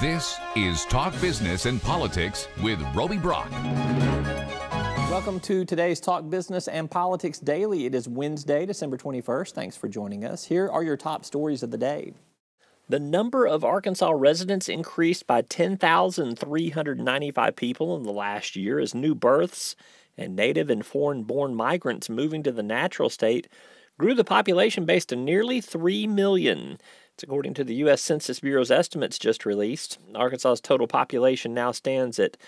This is Talk Business and Politics with Roby Brock. Welcome to today's Talk Business and Politics Daily. It is Wednesday, December 21st. Thanks for joining us. Here are your top stories of the day. The number of Arkansas residents increased by 10,395 people in the last year as new births and native and foreign-born migrants moving to the natural state grew the population base to nearly 3 million. It's according to the U.S. Census Bureau's estimates just released. Arkansas's total population now stands at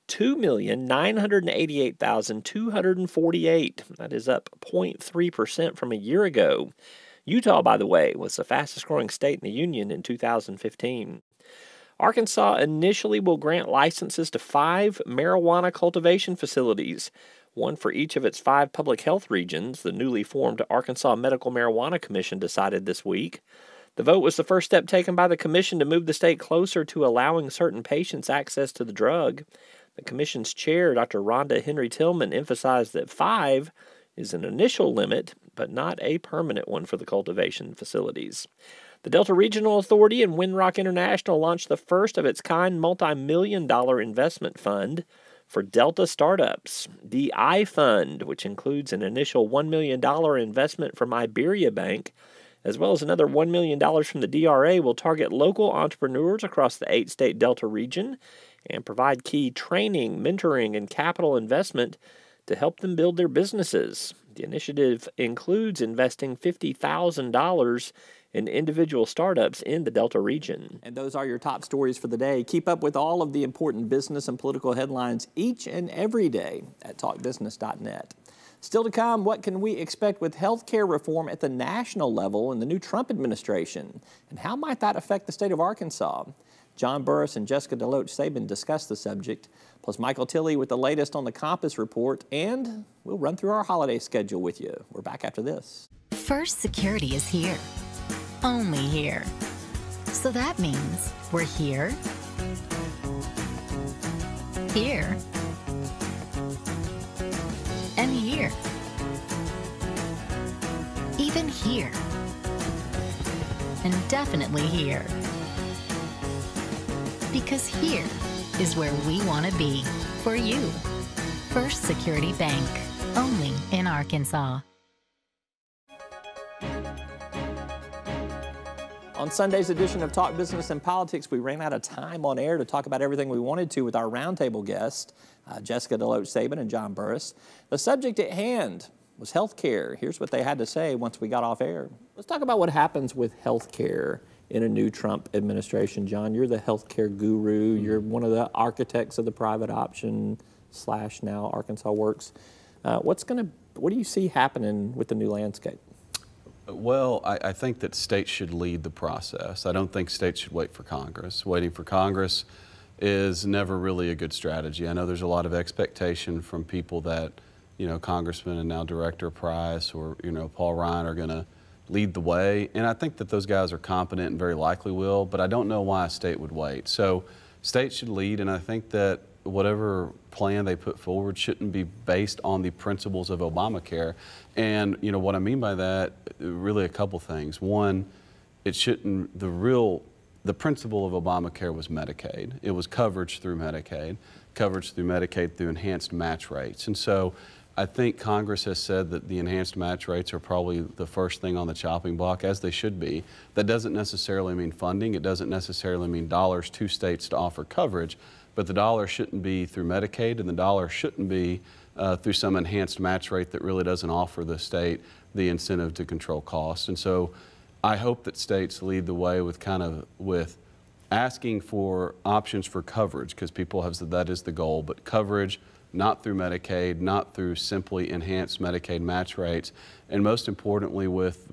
2,988,248. That is up 0.3% from a year ago. Utah, by the way, was the fastest growing state in the union in 2015. Arkansas initially will grant licenses to 5 marijuana cultivation facilities, one for each of its 5 public health regions, the newly formed Arkansas Medical Marijuana Commission decided this week. The vote was the first step taken by the commission to move the state closer to allowing certain patients access to the drug. The commission's chair, Dr. Rhonda Henry Tillman, emphasized that 5 is an initial limit, but not a permanent one for the cultivation facilities. The Delta Regional Authority and Windrock International launched the first of its kind multi-million-dollar investment fund for Delta startups. The I-Fund, which includes an initial $1 million investment from Iberia Bank, as well as another $1 million from the DRA, will target local entrepreneurs across the 8-state Delta region and provide key training, mentoring, and capital investment to help them build their businesses. The initiative includes investing $50,000 in individual startups in the Delta region. And those are your top stories for the day. Keep up with all of the important business and political headlines each and every day at talkbusiness.net. Still to come, what can we expect with health care reform at the national level in the new Trump administration? And how might that affect the state of Arkansas? John Burris and Jessica DeLoach-Sabin discuss the subject, plus Michael Tilley with the latest on the Compass Report, and we'll run through our holiday schedule with you. We're back after this. First Security is here. Only here. So that means we're here, here, and here. Even here. And definitely here. Because here is where we want to be for you. First Security Bank, only in Arkansas. On Sunday's edition of Talk Business and Politics, we ran out of time on air to talk about everything we wanted to with our roundtable guests, Jessica DeLoach-Sabin and John Burris. The subject at hand was health care. Here's what they had to say once we got off air. Let's talk about what happens with health care in a new Trump administration. John, you're the health care guru. You're one of the architects of the private option / now Arkansas Works. What do you see happening with the new landscape? Well, I think that states should lead the process. I don't think states should wait for Congress. Waiting for Congress is never really a good strategy. I know there's a lot of expectation from people that, Congressman and now Director Price or, Paul Ryan are going to lead the way. And I think that those guys are competent and very likely will, but I don't know why a state would wait. So states should lead, and I think that whatever plan they put forward shouldn't be based on the principles of Obamacare. And what I mean by that, really a couple things. One, it shouldn't, the principle of Obamacare was Medicaid. It was coverage through Medicaid through enhanced match rates. And so I think Congress has said that the enhanced match rates are probably the first thing on the chopping block, as they should be. That doesn't necessarily mean funding. It doesn't necessarily mean dollars to states to offer coverage, but the dollar shouldn't be through Medicaid, and the dollar shouldn't be through some enhanced match rate that really doesn't offer the state the incentive to control costs. And so I hope that states lead the way with asking for options for coverage, because people have said that is the goal, but coverage not through Medicaid, not through simply enhanced Medicaid match rates, and most importantly with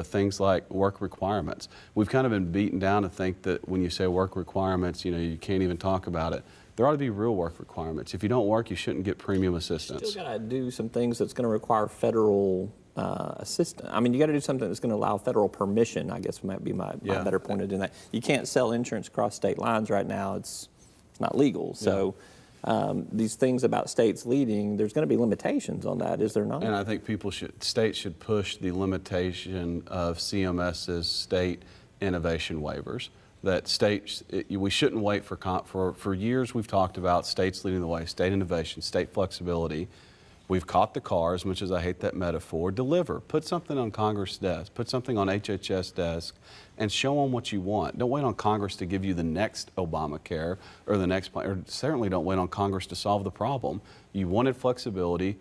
things like work requirements. We've kind of been beaten down to think that when you say work requirements, you can't even talk about it. There ought to be real work requirements. If you don't work, you shouldn't get premium assistance. You still got to do some things that's going to require federal assistance. I mean, you got to do something that's going to allow federal permission, I guess might be my better point of doing that. You can't sell insurance across state lines right now. It's not legal. So these things about states leading, there's going to be limitations on that, is there not? And I think states should push the limitation of CMS's state innovation waivers, that states, we shouldn't wait for years we've talked about states leading the way, state innovation, state flexibility. We've caught the car, as much as I hate that metaphor. Deliver. Put something on Congress' desk. Put something on HHS desk and show them what you want. Don't wait on Congress to give you the next Obamacare or the next plan, or certainly don't wait on Congress to solve the problem. You wanted flexibility.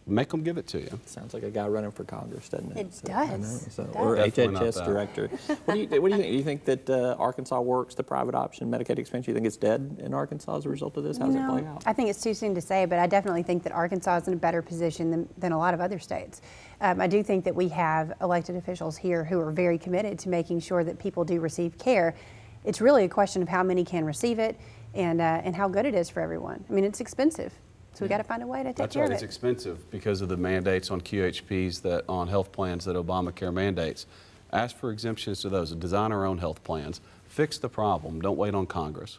Make them give it to you. Sounds like a guy running for Congress, doesn't it? It does. Or Definitely HHS director. What do you think? Do you think that Arkansas Works, the private option Medicaid expansion, you think it's dead in Arkansas as a result of this? How's it play out? I think it's too soon to say, but I definitely think that Arkansas is in a better position than a lot of other states. I do think that we have elected officials here who are very committed to making sure that people do receive care. It's really a question of how many can receive it and how good it is for everyone. I mean, it's expensive. So we got to find a way to take care of it. That's right, it's expensive because of the mandates on QHPs, on health plans that Obamacare mandates. Ask for exemptions to those, design our own health plans. Fix the problem, don't wait on Congress.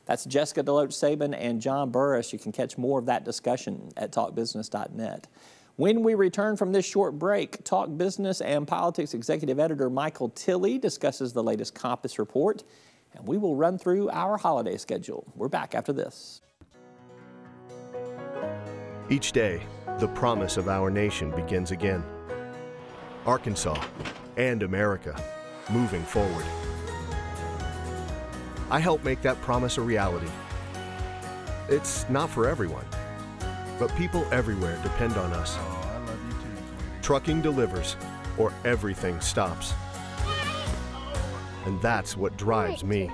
That's Jessica Deloach-Sabin and John Burris. You can catch more of that discussion at talkbusiness.net. When we return from this short break, Talk Business and Politics Executive Editor Michael Tilley discusses the latest Compass report, and we will run through our holiday schedule. We're back after this. Each day, the promise of our nation begins again. Arkansas and America, moving forward. I help make that promise a reality. It's not for everyone, but people everywhere depend on us. Oh, I love you too. Trucking delivers, or everything stops. And that's what drives me.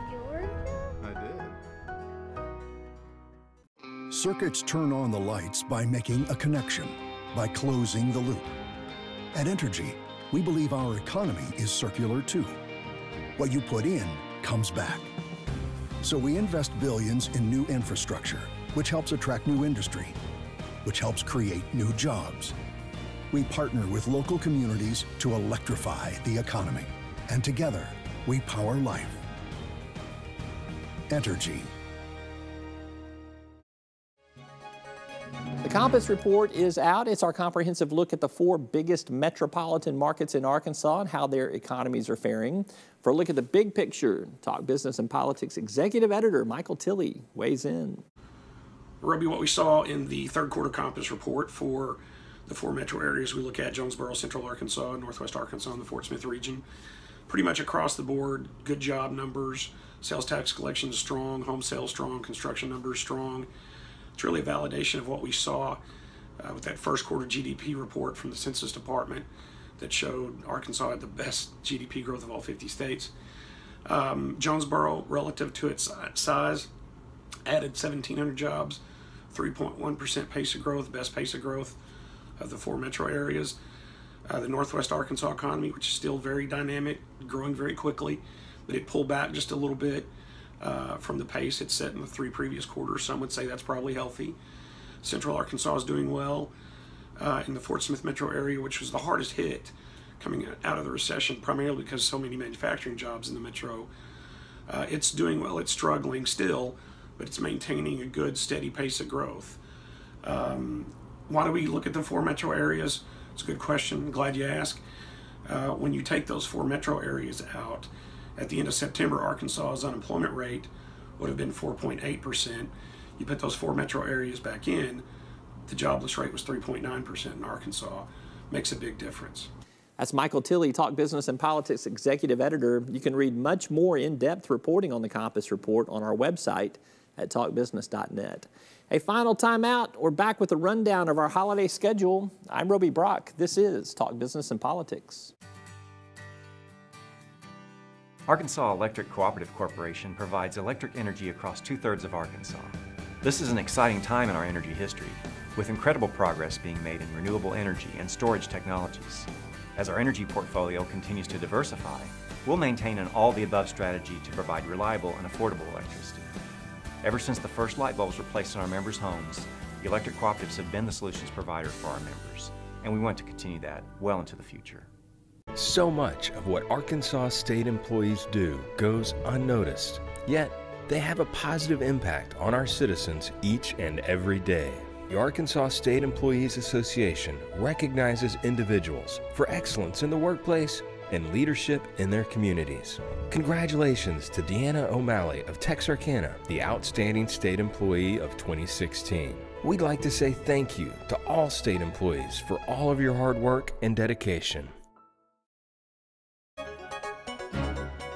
Circuits turn on the lights by making a connection, by closing the loop. At Entergy, we believe our economy is circular too. What you put in comes back. So we invest billions in new infrastructure, which helps attract new industry, which helps create new jobs. We partner with local communities to electrify the economy. And together, we power life. Entergy. The Compass report is out. It's our comprehensive look at the 4 biggest metropolitan markets in Arkansas and how their economies are faring. For a look at the big picture, Talk Business and Politics Executive Editor Michael Tilley weighs in. Roby, what we saw in the third quarter Compass report for the 4 metro areas we look at, Jonesboro, Central Arkansas, Northwest Arkansas, and the Fort Smith region, pretty much across the board, good job numbers, sales tax collection strong, home sales strong, construction numbers strong. It's really a validation of what we saw with that first quarter GDP report from the Census Department that showed Arkansas had the best GDP growth of all 50 states. Jonesboro, relative to its size, added 1,700 jobs, 3.1% pace of growth, best pace of growth of the 4 metro areas. The Northwest Arkansas economy, which is still very dynamic, growing very quickly, but it pulled back just a little bit from the pace it's set in the 3 previous quarters. Some would say that's probably healthy. Central Arkansas is doing well. In the Fort Smith metro area, which was the hardest hit coming out of the recession, primarily because so many manufacturing jobs in the metro, it's doing well. It's struggling still, but it's maintaining a good, steady pace of growth. Why do we look at the 4 metro areas? It's a good question. Glad you asked. When you take those 4 metro areas out, at the end of September, Arkansas's unemployment rate would have been 4.8%. You put those 4 metro areas back in, the jobless rate was 3.9% in Arkansas. Makes a big difference. That's Michael Tilley, Talk Business and Politics Executive Editor. You can read much more in-depth reporting on the Compass Report on our website at talkbusiness.net. A final time out. We're back with a rundown of our holiday schedule. I'm Roby Brock. This is Talk Business and Politics. Arkansas Electric Cooperative Corporation provides electric energy across 2/3 of Arkansas. This is an exciting time in our energy history, with incredible progress being made in renewable energy and storage technologies. As our energy portfolio continues to diversify, we'll maintain an all-the-above strategy to provide reliable and affordable electricity. Ever since the first light bulbs were placed in our members' homes, the electric cooperatives have been the solutions provider for our members, and we want to continue that well into the future. So much of what Arkansas state employees do goes unnoticed, yet they have a positive impact on our citizens each and every day. The Arkansas State Employees Association recognizes individuals for excellence in the workplace and leadership in their communities. Congratulations to Deanna O'Malley of Texarkana, the Outstanding State Employee of 2016. We'd like to say thank you to all state employees for all of your hard work and dedication.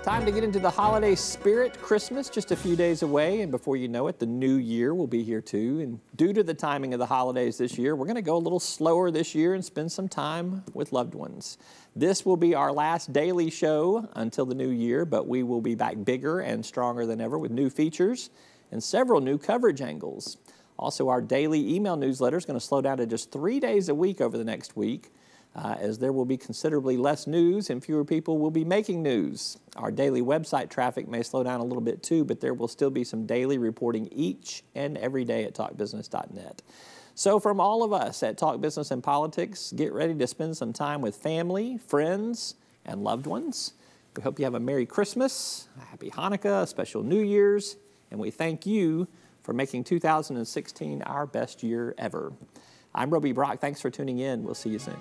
Time to get into the holiday spirit. Christmas just a few days away, and before you know it, the new year will be here too. And due to the timing of the holidays this year, we're going to go a little slower this year and spend some time with loved ones. This will be our last daily show until the new year, but we will be back bigger and stronger than ever with new features and several new coverage angles. Also, our daily email newsletter is going to slow down to just 3 days a week over the next week. As there will be considerably less news and fewer people will be making news. Our daily website traffic may slow down a little bit too, but there will still be some daily reporting each and every day at talkbusiness.net. So from all of us at Talk Business and Politics, get ready to spend some time with family, friends, and loved ones. We hope you have a Merry Christmas, a Happy Hanukkah, a special New Year's, and we thank you for making 2016 our best year ever. I'm Roby Brock. Thanks for tuning in. We'll see you soon.